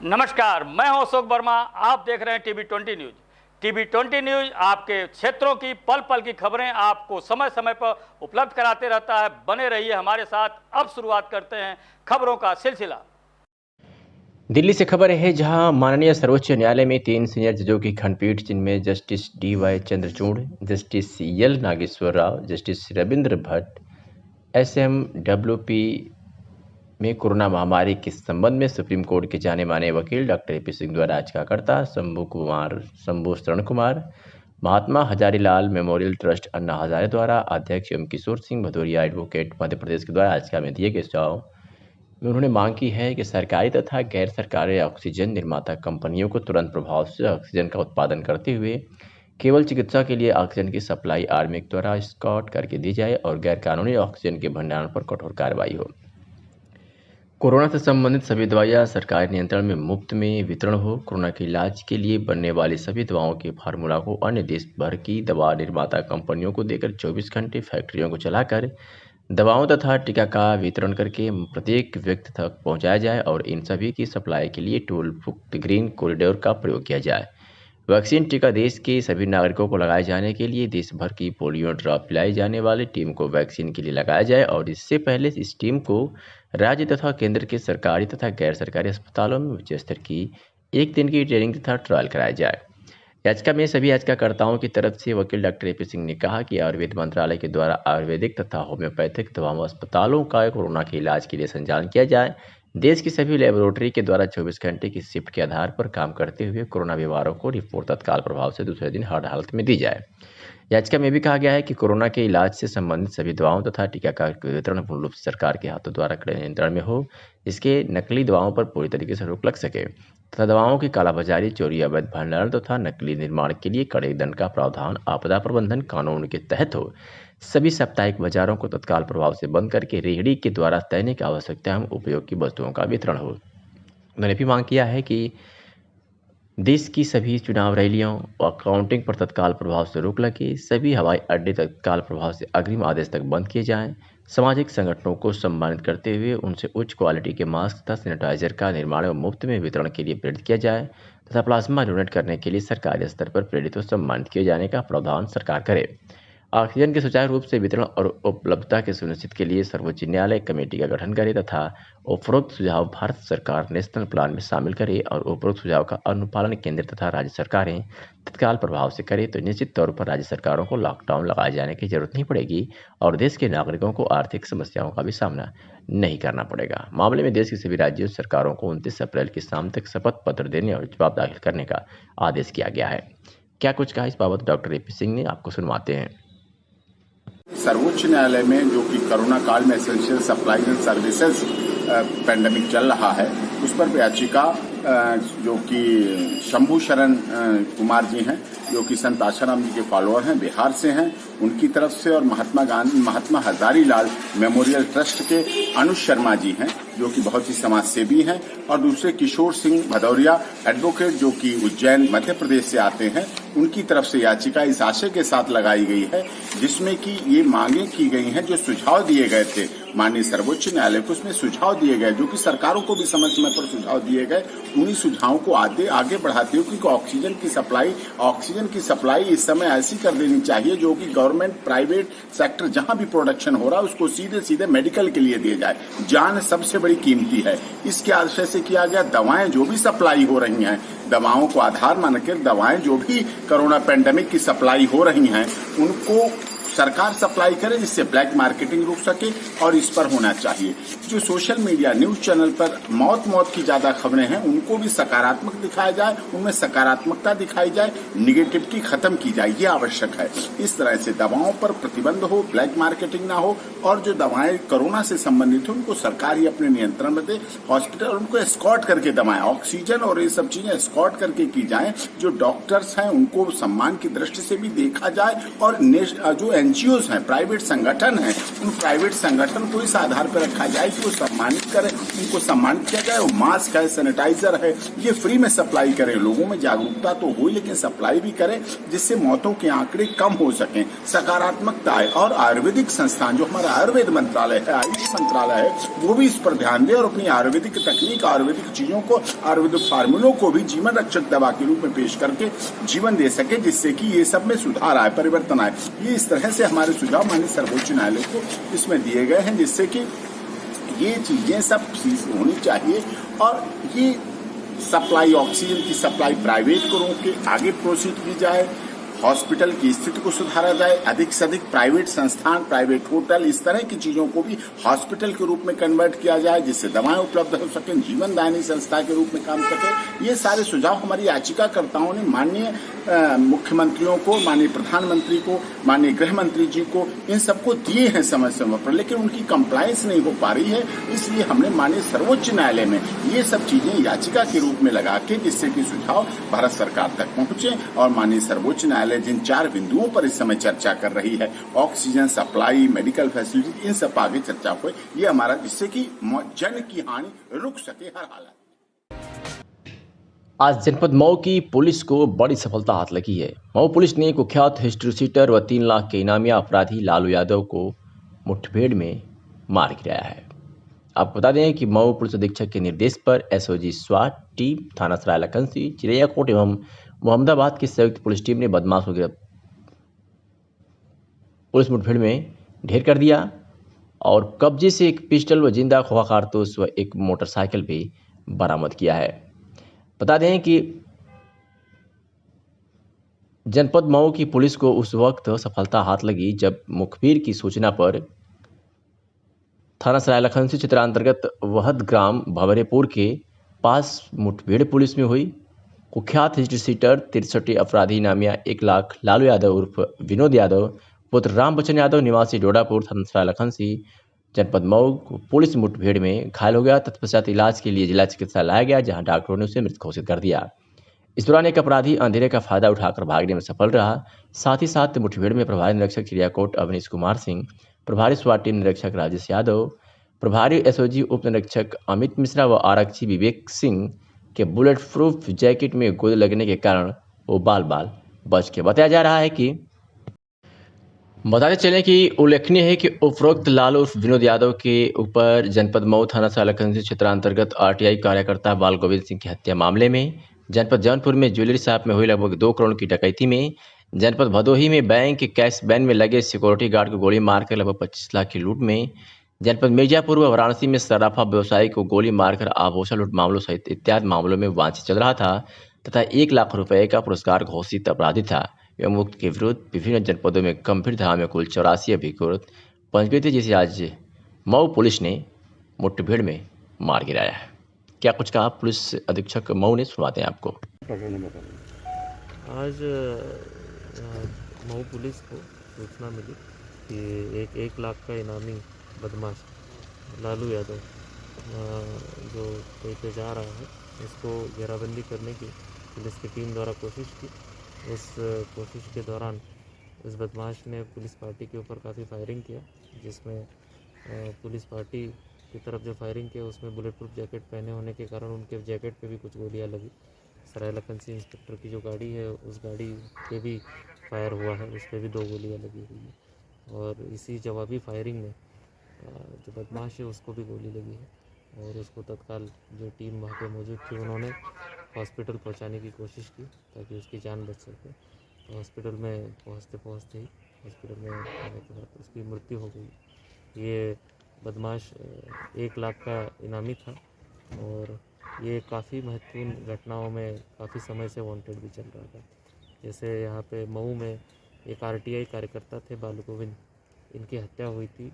नमस्कार, मैं हूं अशोक वर्मा। आप देख रहे हैं टीवी20 न्यूज। टीवी20 न्यूज आपके क्षेत्रों की पल पल की खबरें आपको समय समय पर उपलब्ध कराते रहता है। बने रहिए हमारे साथ। अब शुरुआत करते हैं खबरों का सिलसिला। दिल्ली से खबर है, जहां माननीय सर्वोच्च न्यायालय में 3 सीनियर जजों की खंडपीठ, जिनमें justice D Y. Chandrachud, justice L. Nageswara Rao, justice Ravindra Bhat, SMWP में कोरोना महामारी के संबंध में सुप्रीम कोर्ट के जाने माने वकील डॉक्टर ए.पी. सिंह द्वारा याचिकाकर्ता शंभू शरण कुमार, महात्मा हजारीलाल मेमोरियल ट्रस्ट अन्ना हजारे द्वारा अध्यक्ष एवं किशोर सिंह भदौरिया एडवोकेट मध्य प्रदेश के द्वारा याचिका में दिए गए सुझाव में उन्होंने मांग की है कि सरकारी तथा गैर सरकारी ऑक्सीजन निर्माता कंपनियों को तुरंत प्रभाव से ऑक्सीजन का उत्पादन करते हुए केवल चिकित्सा के लिए ऑक्सीजन की सप्लाई आर्मिक द्वारा स्कॉट करके दी जाए और गैर कानूनी ऑक्सीजन के भंडारण पर कठोर कार्रवाई हो। कोरोना से संबंधित सभी दवाइयां सरकारी नियंत्रण में मुफ्त में वितरण हो। कोरोना के इलाज के लिए बनने वाली सभी दवाओं के फार्मूला को अन्य देश भर की दवा निर्माता कंपनियों को देकर 24 घंटे फैक्ट्रियों को चलाकर दवाओं तथा टीका का वितरण करके प्रत्येक व्यक्ति तक पहुंचाया जाए और इन सभी की सप्लाई के लिए टोल मुक्त ग्रीन कॉरिडोर का प्रयोग किया जाए। वैक्सीन टीका देश के सभी नागरिकों को लगाए जाने के लिए देश भर की पोलियो ड्रॉप पिलाई जाने वाली टीम को वैक्सीन के लिए लगाया जाए और इससे पहले इस टीम को राज्य तथा केंद्र के सरकारी तथा गैर सरकारी अस्पतालों में उच्च स्तर की 1 दिन की ट्रेनिंग तथा ट्रायल कराया जाए। याचिका में सभी याचिकाकर्ताओं की तरफ से वकील डॉक्टर ए.पी. सिंह ने कहा कि आयुर्वेद मंत्रालय के द्वारा आयुर्वेदिक तथा होम्योपैथिक दवाओं अस्पतालों का कोरोना के इलाज के लिए संचालन किया जाए। देश की सभी लेबोरेटरी के द्वारा 24 घंटे की शिफ्ट के आधार पर काम करते हुए कोरोना बीमारों को रिपोर्ट तत्काल प्रभाव से दूसरे दिन हर हालत में दी जाए। याचिका में भी कहा गया है कि कोरोना के इलाज से संबंधित सभी दवाओं तथा टीका का वितरण पूर्ण रूप से सरकार के हाथों द्वारा कड़े नियंत्रण में हो। इसके नकली दवाओं पर पूरी तरीके से रोक लग सके तथा दवाओं की कालाबाजारी, चोरी, अवैध भंडारण तथा नकली निर्माण के लिए कड़े दंड का प्रावधान आपदा प्रबंधन कानून के तहत हो। सभी साप्ताहिक बाजारों को तत्काल प्रभाव से बंद करके रेहड़ी के द्वारा दैनिक आवश्यकता एवं उपयोग की वस्तुओं का वितरण हो। उन्होंने भी मांग किया है कि देश की सभी चुनाव रैलियों और काउंटिंग पर तत्काल प्रभाव से रोक लगे। सभी हवाई अड्डे तत्काल प्रभाव से अग्रिम आदेश तक बंद किए जाएं। सामाजिक संगठनों को सम्मानित करते हुए उनसे उच्च क्वालिटी के मास्क तथा सैनिटाइजर का निर्माण एवं मुफ्त में वितरण के लिए प्रेरित किया जाए तथा प्लाज्मा डोनेट करने के लिए सरकारी स्तर पर प्रेरित व सम्मानित किए जाने का प्रावधान सरकार करे। ऑक्सीजन के सुचारू रूप से वितरण और उपलब्धता के सुनिश्चित के लिए सर्वोच्च न्यायालय कमेटी का गठन करे तथा उपरोक्त सुझाव भारत सरकार नेशनल प्लान में शामिल करे और उपरोक्त सुझाव का अनुपालन केंद्र तथा राज्य सरकारें तत्काल प्रभाव से करे तो निश्चित तौर पर राज्य सरकारों को लॉकडाउन लगाए जाने की जरूरत नहीं पड़ेगी और देश के नागरिकों को आर्थिक समस्याओं का भी सामना नहीं करना पड़ेगा। मामले में देश की सभी राज्यों सरकारों को 29 अप्रैल की शाम तक शपथ पत्र देने और जवाब दाखिल करने का आदेश किया गया है। क्या कुछ कहा इस बाबत डॉक्टर ए.पी. सिंह ने, आपको सुनवाते हैं। सर्वोच्च न्यायालय में जो कि कोरोना काल में essential supplies and services pandemic चल रहा है, उस पर याचिका जो कि शंभू शरण कुमार जी हैं, जो कि संत आशाराम जी के फॉलोअर हैं, बिहार से हैं, उनकी तरफ से, और महात्मा हजारीलाल मेमोरियल ट्रस्ट के अनुज शर्मा जी हैं, जो कि बहुत ही समाजसेवी हैं, और दूसरे किशोर सिंह भदौरिया एडवोकेट, जो कि उज्जैन मध्य प्रदेश से आते हैं, उनकी तरफ से याचिका इस आशय के साथ लगाई गई है जिसमें कि ये मांगे की गई हैं, जो सुझाव दिए गए थे माननीय सर्वोच्च न्यायालय को, उसमें सुझाव दिए गए जो कि सरकारों को भी समय समय पर सुझाव दिए गए, उन्हीं सुझावों को आगे बढ़ाते हुए कि ऑक्सीजन की सप्लाई इस समय ऐसी कर देनी चाहिए जो कि गवर्नमेंट प्राइवेट सेक्टर जहां भी प्रोडक्शन हो रहा है उसको सीधे मेडिकल के लिए दिए जाए। जान सबसे बड़ी कीमती है। इसके आशय से किया गया दवाएं जो भी सप्लाई हो रही हैं, दवाओं को आधार मानकर दवाएं जो भी कोरोना पैंडेमिक की सप्लाई हो रही हैं उनको सरकार सप्लाई करे, जिससे ब्लैक मार्केटिंग रुक सके, और इस पर होना चाहिए। जो सोशल मीडिया न्यूज चैनल पर मौत की ज्यादा खबरें हैं उनको भी सकारात्मक दिखाया जाए, उनमें सकारात्मकता दिखाई जाए, निगेटिविटी खत्म की जाए, ये आवश्यक है। इस तरह से दवाओं पर प्रतिबंध हो, ब्लैक मार्केटिंग ना हो, और जो दवाएं कोरोना से संबंधित हो उनको सरकार ही अपने नियंत्रण में दे। हॉस्पिटल उनको एस्कॉर्ट करके दवाएं, ऑक्सीजन और ये सब चीजें एस्कॉर्ट करके की जाए। जो डॉक्टर्स हैं उनको सम्मान की दृष्टि से भी देखा जाए, और जो एनजीओज हैं, प्राइवेट संगठन हैं, उन प्राइवेट संगठन को इस आधार पर रखा जाए कि वो सम्मानित करें, उनको सम्मानित किया जाए। वो मास्क है, सैनिटाइजर है, ये फ्री में सप्लाई करें। लोगों में जागरूकता तो हुई, लेकिन सप्लाई भी करें जिससे मौतों के आंकड़े कम हो सकें, सकारात्मकता आए। और आयुर्वेदिक संस्थान जो हमारा आयुर्वेद मंत्रालय है, आयुष मंत्रालय है, वो भी इस पर ध्यान दे और अपनी आयुर्वेदिक तकनीक, आयुर्वेदिक चीजों को, आयुर्वेदिक फार्मूलों को भी जीवन रक्षक दवा के रूप में पेश करके जीवन दे सके, जिससे कि ये सब में सुधार आए, परिवर्तन आए। ये इस तरह से हमारे सुझाव माननीय सर्वोच्च न्यायालय को इसमें दिए गए हैं, जिससे कि ये चीजें सब होनी चाहिए। और ये सप्लाई, ऑक्सीजन की सप्लाई प्राइवेट को रोक के आगे प्रोसीड की जाए, हॉस्पिटल की स्थिति को सुधारा जाए, अधिक से अधिक प्राइवेट संस्थान, प्राइवेट होटल, इस तरह की चीजों को भी हॉस्पिटल के रूप में कन्वर्ट किया जाए, जिससे दवाएं उपलब्ध हो सकें, जीवनदायिनी संस्था के रूप में काम सके। ये सारे सुझाव हमारी याचिकाकर्ताओं ने माननीय मुख्यमंत्रियों को, माननीय प्रधानमंत्री को, माननीय गृह मंत्री जी को, इन सबको दिए हैं समय समय पर, लेकिन उनकी कंप्लायंस नहीं हो पा रही है। इसलिए हमने माननीय सर्वोच्च न्यायालय में ये सब चीजें याचिका के रूप में लगा के, जिससे कि सुझाव भारत सरकार तक पहुंचे और माननीय सर्वोच्च न्यायालय जिन 4 बिंदुओं पर इस समय चर्चा कर रही है, ऑक्सीजन सप्लाई, मेडिकल फैसिलिटी, इन सब पर आगे चर्चा हो, ये हमारा, जिससे कि जन की हानि रुक सके हर हालत। आज जनपद मऊ की पुलिस को बड़ी सफलता हाथ लगी है। मऊ पुलिस ने कुख्यात हिस्ट्री शीटर व 3 लाख के इनामिया अपराधी लालू यादव को मुठभेड़ में मार गिराया है। आपको बता दें कि मऊ पुलिस अधीक्षक के निर्देश पर एसओजी स्वाट टीम, थाना सराय लखनसी, चिरैयाकोट एवं मोहम्मदाबाद की संयुक्त पुलिस टीम ने बदमाशों को पुलिस मुठभेड़ में ढेर कर दिया और कब्जे से एक पिस्टल व जिंदा खोखा कारतूस व एक मोटरसाइकिल भी बरामद किया है। बता दें कि जनपद मऊ की पुलिस को उस वक्त सफलता हाथ लगी जब मुखबिर की सूचना पर थाना सराय लखनसी क्षेत्र अंतर्गत वहद ग्राम भवरेपुर के पास मुठभेड़ पुलिस में हुई। कुख्यात हिस्ट्री शीटर 63 अपराधी नामिया 1 लाख लालू यादव उर्फ विनोद यादव पुत्र राम बच्चन यादव निवासी डोडापुर थाना सराय लखनसी जनपद मऊ को पुलिस मुठभेड़ में घायल हो गया। तत्पश्चात इलाज के लिए जिला चिकित्सालय लाया गया, जहां डॉक्टरों ने उसे मृत घोषित कर दिया। इस दौरान एक अपराधी अंधेरे का फायदा उठाकर भागने में सफल रहा। साथ ही साथ मुठभेड़ में प्रभारी निरीक्षक चिड़ियाकोट अवनीश कुमार सिंह, प्रभारी स्वाट टीम निरीक्षक राजेश यादव, प्रभारी एसओजी उप निरीक्षक अमित मिश्रा व आरक्षी विवेक सिंह के बुलेट प्रूफ जैकेट में गोली लगने के कारण वो बाल बाल बच के। बताया जा रहा है कि बताते चलें कि उल्लेखनीय है कि उपरोक्त लालू उर्फ विनोद यादव के ऊपर जनपद मऊ थाना सराय लखनसी क्षेत्र अंतर्गत आरटीआई कार्यकर्ता बाल गोविंद सिंह की हत्या मामले में, जनपद जौनपुर में ज्वेलरी शॉप में हुई लगभग 2 करोड़ की डकैती में, जनपद भदोही में बैंक के कैश वैन में लगे सिक्योरिटी गार्ड को गोली मारकर लगभग 25 लाख की लूट में, जनपद मिर्जापुर व वाराणसी में सराफा व्यवसायी को गोली मारकर आभूषण लूट मामलों सहित इत्यादि मामलों में वांछित चल रहा था तथा 1 लाख रुपए का पुरस्कार घोषित अपराधी था। एवं मुक्त के विरुद्ध विभिन्न जनपदों में गंभीर धारा में कुल 84 अभियोग पंजीकृत थे, जिसे आज मऊ पुलिस ने मुठभेड़ में मार गिराया है। क्या कुछ कहा पुलिस अधीक्षक मऊ ने, सुनवाते हैं आपको। आज मऊ पुलिस को सूचना मिली कि 1 लाख का इनामी बदमाश लालू यादव जो कहीं पे जा रहा है, इसको घेराबंदी करने की पुलिस की टीम द्वारा कोशिश की। उस कोशिश के दौरान इस बदमाश ने पुलिस पार्टी के ऊपर काफ़ी फायरिंग किया, जिसमें पुलिस पार्टी की तरफ जो फायरिंग किया उसमें बुलेट प्रूफ जैकेट पहने होने के कारण उनके जैकेट पे भी कुछ गोलियां लगी। सराय लखनसी इंस्पेक्टर की जो गाड़ी है, उस गाड़ी पे भी फायर हुआ है, उस पर भी 2 गोलियां लगी हुई है। और इसी जवाबी फायरिंग में जो बदमाश है उसको भी गोली लगी है और उसको तत्काल जो टीम वहाँ पे मौजूद थी उन्होंने हॉस्पिटल पहुँचाने की कोशिश की ताकि उसकी जान बच सके। तो हॉस्पिटल में पहुँचते ही हॉस्पिटल में आने के बाद उसकी मृत्यु हो गई। ये बदमाश 1 लाख का इनामी था और ये काफ़ी महत्वपूर्ण घटनाओं में काफ़ी समय से वांटेड भी चल रहा था। जैसे यहाँ पे मऊ में एक आरटीआई कार्यकर्ता थे बाल गोविंद, इनकी हत्या हुई थी।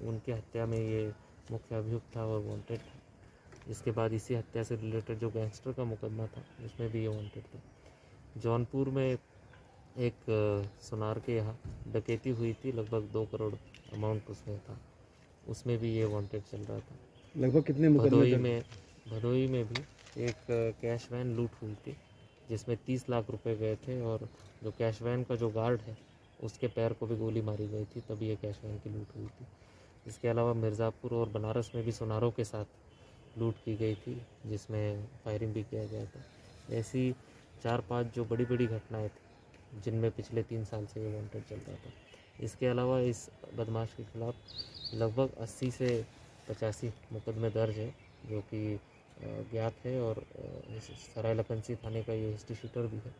उनकी हत्या में ये मुख्य अभियुक्त था और वांटेड था। इसके बाद इसी हत्या से रिलेटेड जो गैंगस्टर का मुकदमा था उसमें भी ये वांटेड था। जौनपुर में एक सुनार के यहाँ डकैती हुई थी, लगभग 2 करोड़ अमाउंट उसमें था, उसमें भी ये वांटेड चल रहा था। लगभग कितने मुकदमे? भदोही में भी एक कैश वैन लूट हुई थी जिसमें 30 लाख रुपए गए थे और जो कैश वैन का जो गार्ड है उसके पैर को भी गोली मारी गई थी, तभी ये कैश वैन की लूट हुई थी। इसके अलावा मिर्ज़ापुर और बनारस में भी सुनारों के साथ लूट की गई थी, जिसमें फायरिंग भी किया गया था। ऐसी 4-5 जो बड़ी बड़ी घटनाएं थी, जिनमें पिछले 3 साल से ये वांटेड चल रहा था। इसके अलावा इस बदमाश के खिलाफ लगभग 80 से 85 मुकदमे दर्ज है, जो कि ज्ञात है, और सराय लखनसी थाने का ये हिस्ट्री शीटर भी है।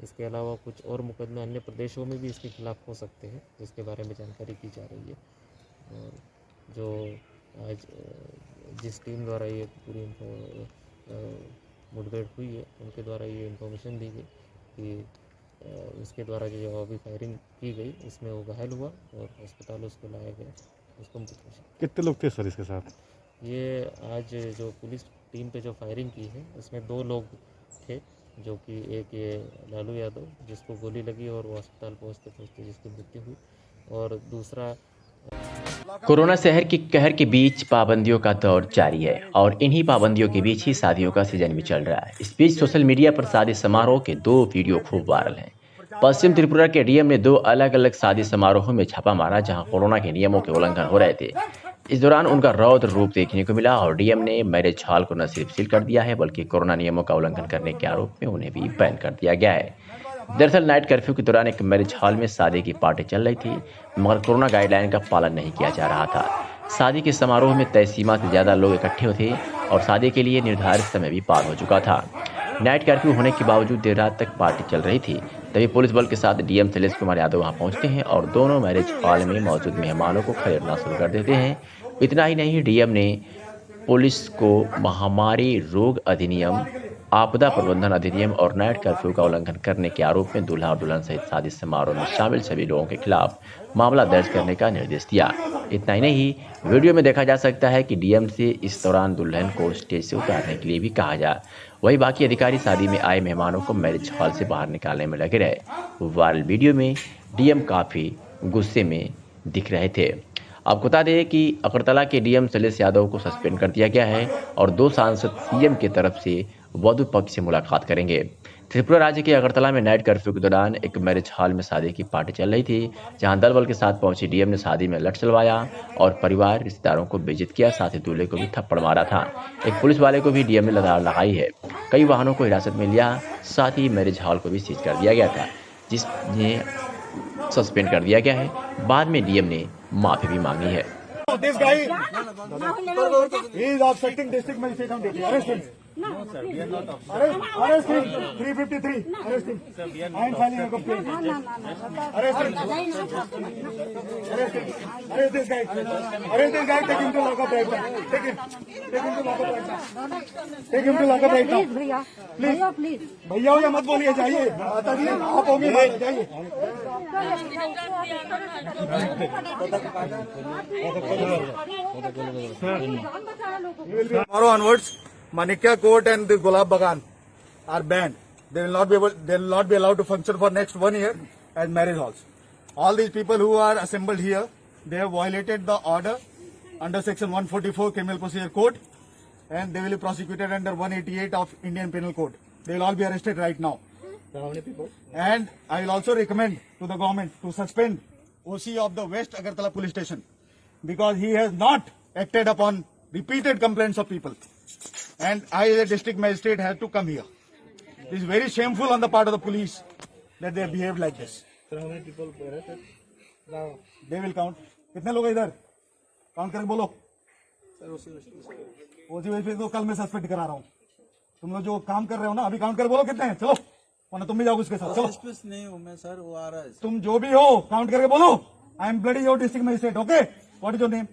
इसके अलावा कुछ और मुकदमे अन्य प्रदेशों में भी इसके खिलाफ हो सकते हैं, जिसके बारे में जानकारी की जा रही है। और जो आज जिस टीम द्वारा ये पूरी मुठभेड़ हुई है, उनके द्वारा ये इन्फॉर्मेशन दी गई कि उसके द्वारा जो जवाबी फायरिंग की गई, इसमें वो घायल हुआ और अस्पताल उसको लाया गया, उसको मृत घोषित। कितने लोग थे सर इसके साथ? ये आज जो पुलिस टीम पे जो फायरिंग की है, उसमें 2 लोग थे, जो कि एक ये लालू यादव, जिसको गोली लगी और वो अस्पताल पहुंचते पहुंचते जिसकी मृत्यु हुई, और दूसरा कोरोना शहर के कहर के बीच पाबंदियों का दौर जारी है और इन्हीं पाबंदियों के बीच ही शादियों का सीजन भी चल रहा है। इस बीच सोशल मीडिया पर शादी समारोह के 2 वीडियो खूब वायरल हैं। पश्चिम त्रिपुरा के डीएम ने 2 अलग अलग शादी समारोह में छापा मारा, जहां कोरोना के नियमों के उल्लंघन हो रहे थे। इस दौरान उनका रौद्र रूप देखने को मिला और डीएम ने मैरिज हॉल को न सिर्फ सील कर दिया है, बल्कि कोरोना नियमों का उल्लंघन करने के आरोप में उन्हें भी बैन कर दिया गया है। दरअसल नाइट कर्फ्यू के दौरान एक मैरिज हॉल में शादी की पार्टी चल रही थी, मगर कोरोना गाइडलाइन का पालन नहीं किया जा रहा था। शादी के समारोह में तय सीमा से ज़्यादा लोग इकट्ठे थे और शादी के लिए निर्धारित समय भी पार हो चुका था। नाइट कर्फ्यू होने के बावजूद देर रात तक पार्टी चल रही थी, तभी पुलिस बल के साथ डीएम शैलेश कुमार यादव वहां पहुंचते हैं और दोनों मैरिज हॉल में मौजूद मेहमानों को खदेड़ना शुरू कर देते हैं। इतना ही नहीं, डीएम ने पुलिस को महामारी रोग अधिनियम, आपदा प्रबंधन अधिनियम और नाइट कर्फ्यू का उल्लंघन करने के आरोप में दूल्हा और दुल्हन सहित शादी समारोह में शामिल सभी लोगों के खिलाफ मामला दर्ज करने का निर्देश दिया। इतना ही नहीं, वीडियो में देखा जा सकता है कि डीएम से इस दौरान दुल्हन को स्टेज से उतारने के लिए भी कहा जा। वही बाकी अधिकारी शादी में आए मेहमानों को मैरिज हॉल से बाहर निकालने में लगे रहे। वायरल वीडियो में डीएम काफी गुस्से में दिख रहे थे। आपको बता दें कि अगरतला के डीएम शैलेश यादव को सस्पेंड कर दिया गया है और 2 सांसद सीएम की तरफ से वधु पक्ष से मुलाकात करेंगे। त्रिपुरा राज्य के अगरतला में नाइट कर्फ्यू के दौरान एक मैरिज हॉल में शादी की पार्टी चल रही थी, जहां दल बल के साथ पहुंचे डीएम ने शादी में लट चलवाया और परिवार रिश्तेदारों को बेइज्जत किया, साथ ही दूल्हे को भी थप्पड़ मारा था। एक पुलिस वाले को भी डीएम ने लताड़ लगाई है। कई वाहनों को हिरासत में लिया, साथ ही मैरिज हॉल को भी सीज कर दिया गया था, जिसने सस्पेंड कर दिया गया है। बाद में डीएम ने माफी भी मांगी है। This guy, he is obstructing district magistrate on duty. Arrest him. No, sir, we are not obstructing. Arrest him. 353. Arrest him. I am filing a complaint. Arrest him. Arrest him. Arrest this guy. Arrest this guy. Take him to lockup right now. Take him. Take him to lockup right now. Take him to lockup right now. भैया, Please. Please भैया हो या मत बोलिए, जाइए। माता जी, आप होंगे, जाइए। Tomorrow onwards, Manikya Court and the Gulab Bagan are banned. They will not be allowed to function for next 1 year as marriage halls. All these people who are assembled here, they have violated the order under section 144 Criminal Procedure Code, and they will be prosecuted under 188 of Indian Penal Code. They will all be arrested right now. How many people? And I will also recommend to the government to suspend OC of the West Agartala Police Station, because he has not acted upon repeated complaints of people. And I, as a district magistrate, have to come here. It is very shameful on the part of the police that they have behaved like this. So how many people arrested? Now they will count. कितने लोग हैं इधर? Count करके बोलो। ओसी को कल मैं suspend करा रहा हूँ। तुम लोग जो काम कर रहे हो ना, अभी काउंट कर बोलो कितने हैं। चलो, वरना तुम भी जाओगे उसके साथ। चलो। नहीं हूँ मैं सर, वो आ रहा है। तुम जो भी हो, काउंट करके बोलो। I am bloody your district magistrate. Okay, what is your name?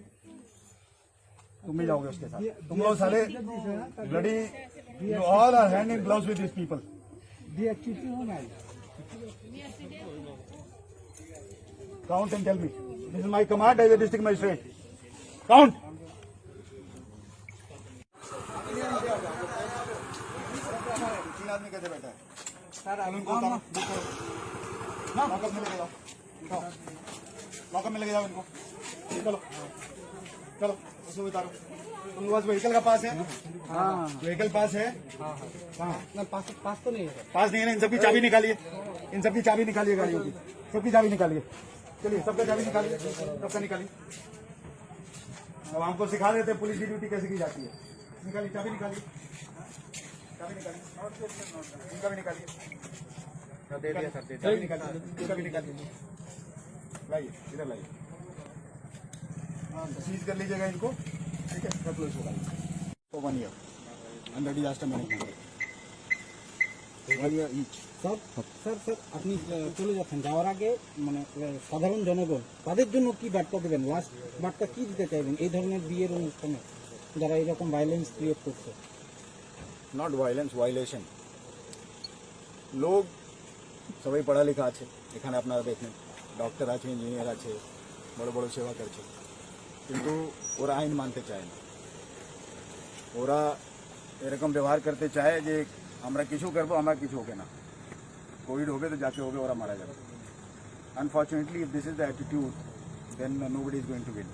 तुम भी जाओगे उसके साथ। तुम लोग सारे bloody, you all are hand in gloves with this people. Count and tell me. This is my command as a district magistrate. Count. तीन आदमी कैसे बैठा है? लॉकअप में लेके जाओ। लॉकअप में लेके जाओ इनको। चलो चलो, उसको उतारो। उनके पास व्हीकल का पास है? हाँ, व्हीकल पास है? कहाँ? पास तो नहीं है। पास नहीं है ना, इन सबकी चाबी निकालिए, इन सबकी चाबी निकालिए गाड़ियों की, सबकी चाबी निकालिए, चलिए सबका चाबी निकालिए, सबका निकालिए। अब हमको सिखा देते हैं पुलिस की ड्यूटी कैसे की जाती है। निकालिए चाबी, निकालिए चाबी, निकालिए इनका भी निकालिए, दे दिया सर, चाबी निकालिए, इनका भी निकालिए, लाइए इधर लाइए, सीज कर लीजिएगा इनको, ठीक है, रख लो इसको for 1 year under disaster management, 1 year each। Sir আপনি চলে যাচ্ছেন, যাওয়ার আগে মানে সাধারণ জনগণ তাদের জন্য কি বার্তা দেবেন, লাস্ট বার্তা কি দিতে চাইবেন এই ধরনের বিয়ের অনুষ্ঠানে যারা এরকম ভায়োলেন্স ক্রিয়েট করছে? Not violence, violation. লোক সবাই পড়ালেখা আছে এখানে, আপনারা দেখেন ডক্টর আছে, ইঞ্জিনিয়ার আছে, বড় বড় সেবা করছে, কিন্তু ওরা আইন মানতে চায় না। ওরা এরকম ব্যবহার করতে চায় যে আমরা কিছু করবো, আমরা কিছু হবে না, কোভিড হবে তো যাকে হবে ওরা মারা যাবে। Unfortunately if this is the attitude then nobody is going to win.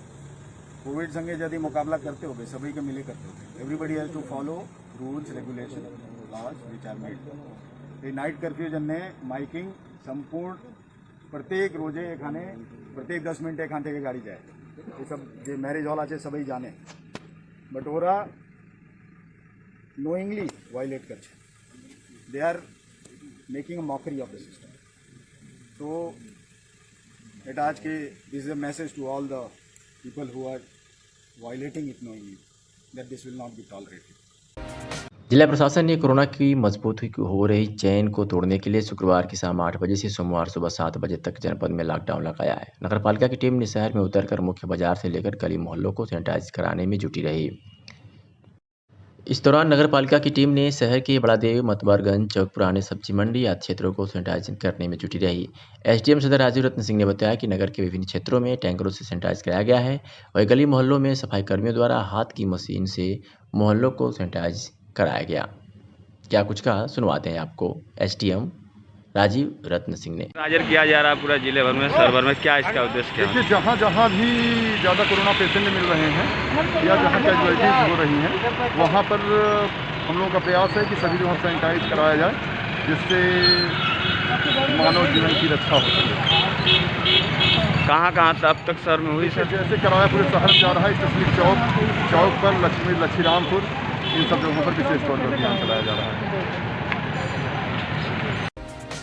Covid संगे यदि मुकाबला करते हो सभी के मिले करते हो, everybody has to follow rules regulation laws which are made. ये नाइट कर्फ्यू जन्ने माइकिंग संपूर्ण प्रत्येक रोजे एखाने प्रत्येक 10 मिनट एखान थे गाड़ी जाए, ये सब जो मैरिज हॉल आछे सभी जाने, बट ओरा नोइंगली वायलेट कर, they are making a mockery of the system. तो एट आज के this is a message to all the people who are violating it knowingly that this will not be tolerated। जिला प्रशासन ने corona की मजबूत हो रही चेन को तोड़ने के लिए शुक्रवार की शाम 8 बजे से सोमवार सुबह 7 बजे तक जनपद में लॉकडाउन लगाया है। नगरपालिका की टीम ने शहर में उतरकर मुख्य बाजार से लेकर गली मोहल्लों को सैनिटाइज कराने में जुटी रही। इस दौरान नगरपालिका की टीम ने शहर के बड़ादेव, मतबरगंज, चौक पुराने सब्जी मंडी आदि क्षेत्रों को सैनिटाइज करने में जुटी रही। एसडीएम सदर राजीव रत्न सिंह ने बताया कि नगर के विभिन्न क्षेत्रों में टैंकरों से सैनिटाइज कराया गया है और गली मोहल्लों में सफाई कर्मियों द्वारा हाथ की मशीन से मोहल्लों को सैनिटाइज कराया गया। क्या कुछ कहा, सुनवाते हैं आपको एसडीएम राजीव रत्न सिंह ने। हाजिर किया जा रहा है पूरा जिले भर में, शहर भर में, क्या इसका उद्देश्य क्या है? देखिए, जहाँ जहाँ भी ज़्यादा कोरोना पेशेंट मिल रहे हैं या जहाँ कैजुअलिटीज हो रही हैं, वहाँ पर हम लोगों का प्रयास है कि सभी जगह सैनिटाइज कराया जाए, जिससे मानव जीवन की रक्षा हो सके। कहाँ कहाँ अब तक शहर में हुई सर? जैसे कराया पूरे शहर में जा रहा है, स्पेशली चौक पर, लक्ष्मीरामपुर, इन सब जगहों पर विशेष तौर पर अभियान चलाया जा रहा है।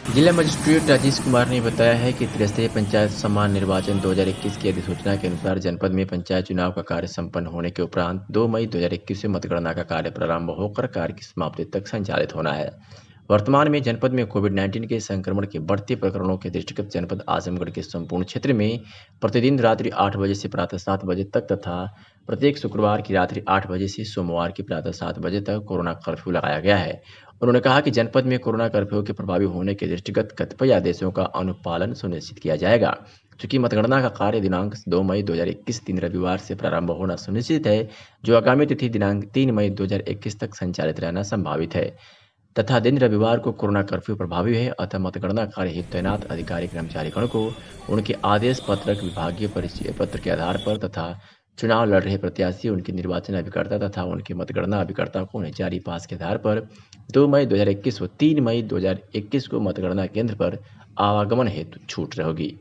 जिला मजिस्ट्रेट राजेश कुमार ने बताया है कि त्रिस्तरीय पंचायत सम्मान निर्वाचन 2021 की अधिसूचना के अनुसार जनपद में पंचायत चुनाव का कार्य संपन्न होने के उपरांत 2 मई 2021 से मतगणना का कार्य प्रारंभ होकर कार्य की समाप्ति तक संचालित होना है। वर्तमान में जनपद में कोविड-19 के संक्रमण के बढ़ते प्रकरणों के दृष्टिगत जनपद आजमगढ़ के संपूर्ण क्षेत्र में प्रतिदिन रात्रि 8 बजे से प्रातः 7 बजे तक तथा प्रत्येक शुक्रवार की रात्रि 8 बजे से सोमवार की प्रातः 7 बजे तक कोरोना कर्फ्यू लगाया गया है। उन्होंने कहा कि जनपद में कोरोना कर्फ्यू के प्रभावी होने के दृष्टिगत कतिपय आदेशों का अनुपालन सुनिश्चित किया जाएगा। चूंकि मतगणना का कार्य दिनांक 2 मई 2021 दिन रविवार से प्रारंभ होना सुनिश्चित है, जो आगामी तिथि दिनांक 3 मई 2021 तक संचालित रहना संभावित है तथा दिन रविवार को कोरोना कर्फ्यू प्रभावी है, अतः मतगणना कार्य हेतु तैनात अधिकारी कर्मचारीगण को उनके आदेश पत्रक, विभागीय परिचय पत्र के आधार पर तथा चुनाव लड़ रहे प्रत्याशी, उनके निर्वाचन अभिकर्ता तथा उनके मतगणना अभिकर्ता को उन्हें जारी पास के आधार पर 2 मई 2021 व 3 मई 2021 को मतगणना केंद्र पर आवागमन हेतु छूट रहेगी।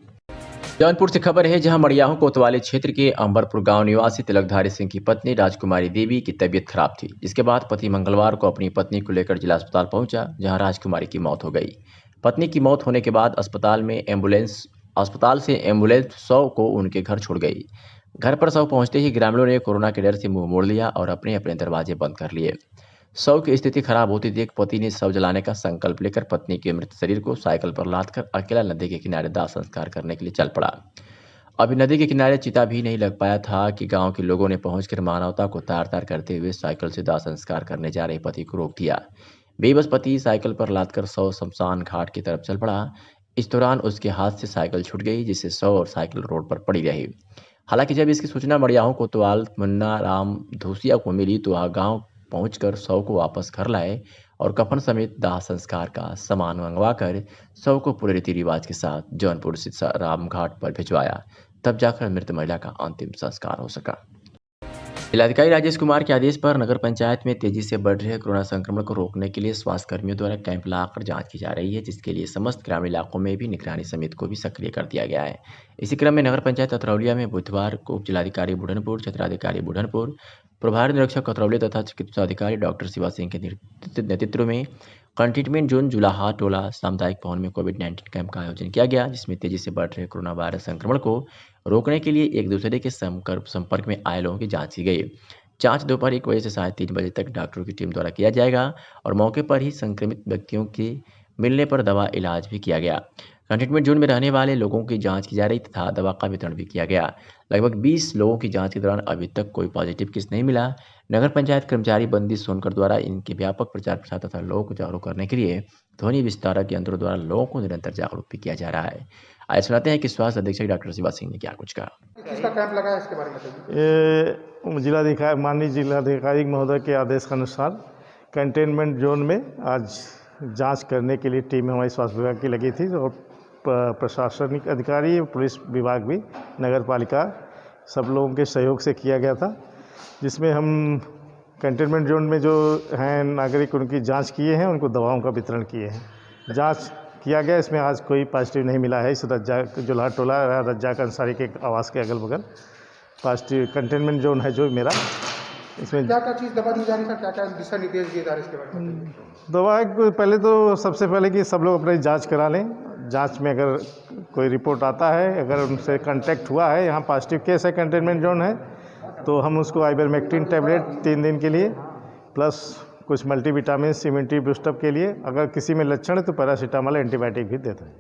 जौनपुर से खबर है, जहां मड़ियाहू कोतवाली क्षेत्र के अंबरपुर गांव निवासी तिलकधारी सिंह की पत्नी राजकुमारी देवी की तबीयत खराब थी, जिसके बाद पति मंगलवार को अपनी पत्नी को लेकर जिला अस्पताल पहुंचा, जहां राजकुमारी की मौत हो गई। पत्नी की मौत होने के बाद अस्पताल से एम्बुलेंस शव को उनके घर छोड़ गई। घर पर शव पहुंचते ही ग्रामीणों ने कोरोना के डर से मुंह मोड़ लिया और अपने अपने दरवाजे बंद कर लिए। शव की स्थिति खराब होती देख पति ने शव जलाने का संकल्प लेकर पत्नी के मृत शरीर को साइकिल पर लादकर अकेला नदी के किनारे दाह संस्कार करने के लिए चल पड़ा। अभी नदी के किनारे चिता भी नहीं लग पाया था कि गांव के लोगों ने पहुंचकर मानवता को तार तार करते हुए साइकिल से दाह संस्कार करने जा रहे पति को रोक दिया। बेबस पति साइकिल पर लादकर शव शमशान घाट की तरफ चल पड़ा। इस दौरान उसके हाथ से साइकिल छूट गई, जिससे शव और साइकिल रोड पर पड़ी रही। हालांकि जब इसकी सूचना मड़ियाहू कोतवाल मुन्ना राम धूसिया को मिली तो वह गांव पहुंचकर शव को वापस घर लाए और कफन समेत दाह संस्कार का सामान मंगवाकर शव को पूरे रीति रिवाज के साथ जौनपुर स्थित राम घाट पर भिजवाया, तब जाकर मृत महिला का अंतिम संस्कार हो सका। जिलाधिकारी राजेश कुमार के आदेश पर नगर पंचायत में तेजी से बढ़ रहे कोरोना संक्रमण को रोकने के लिए स्वास्थ्य कर्मियों द्वारा कैंप लगाकर जांच की जा रही है, जिसके लिए समस्त ग्रामीण इलाकों में भी निगरानी समिति को भी सक्रिय कर दिया गया है। इसी क्रम में नगर पंचायत अतरौलिया में बुधवार को उप जिलाधिकारी बुढ़नपुर, क्षेत्राधिकारी बुढ़नपुर, प्रभारी निरीक्षक अतरौली तथा चिकित्सा अधिकारी डॉक्टर शिवा सिंह के नेतृत्व में कंटेनमेंट जोन जुलाहा टोला सामुदायिक भवन में कोविड-19 कैंप का आयोजन किया गया, जिसमें तेजी से बढ़ रहे कोरोना वायरस संक्रमण को रोकने के लिए एक दूसरे के संपर्क में आए लोगों की जांच की गई। जांच दोपहर 1 बजे से साढ़े 3 बजे तक डॉक्टरों की टीम द्वारा किया जाएगा और मौके पर ही संक्रमित व्यक्तियों के मिलने पर दवा इलाज भी किया गया। कंटेनमेंट जोन में रहने वाले लोगों की जांच की जा रही तथा दवा का वितरण भी किया गया। लगभग 20 लोगों की जांच के दौरान अभी तक कोई पॉजिटिव केस नहीं मिला। नगर पंचायत कर्मचारी बंदी सोनकर द्वारा इनके व्यापक प्रचार प्रसार तथा लोगों को जागरूक करने के लिए ध्वनि विस्तारक यंत्रों द्वारा लोगों को निरंतर जागरूक भी किया जा रहा है। आइए सुनाते हैं कि स्वास्थ्य अधीक्षक डॉक्टर शिवा सिंह ने क्या कुछ कहा। किसका कैंप लगा है इसके बारे में बताइए। माननीय जिलाधिकारी महोदय के आदेश के अनुसार कंटेनमेंट जोन में आज जांच करने के लिए टीम हमारी स्वास्थ्य विभाग की लगी थी और प्रशासनिक अधिकारी, पुलिस विभाग भी, नगर पालिका सब लोगों के सहयोग से किया गया था, जिसमें हम कंटेनमेंट जोन में जो हैं नागरिक उनकी जांच किए हैं, उनको दवाओं का वितरण किए हैं। जांच किया गया, इसमें आज कोई पॉजिटिव नहीं मिला है। इस जुलाहा टोला रज्जाक अंसारी के आवास के अगल बगल पॉजिटिव कंटेनमेंट जोन है जो मेरा। इसमें क्या चीज़ दवा दी जा रही है, क्या क्या दिशा निर्देश दिए जा रहे हैं इसके बारे में? दवा पहले तो सबसे पहले कि सब लोग अपनी जांच करा लें। जांच में अगर कोई रिपोर्ट आता है, अगर उनसे कांटेक्ट हुआ है, यहाँ पॉजिटिव केस है, कंटेनमेंट जोन है, तो हम उसको आइवरमेक्टिन टैबलेट 3 दिन के लिए प्लस कुछ मल्टीविटामिन इम्यूनिटी बूस्टअप के लिए, अगर किसी में लक्षण है तो पैरासीटामोल एंटीबायोटिक भी देते हैं।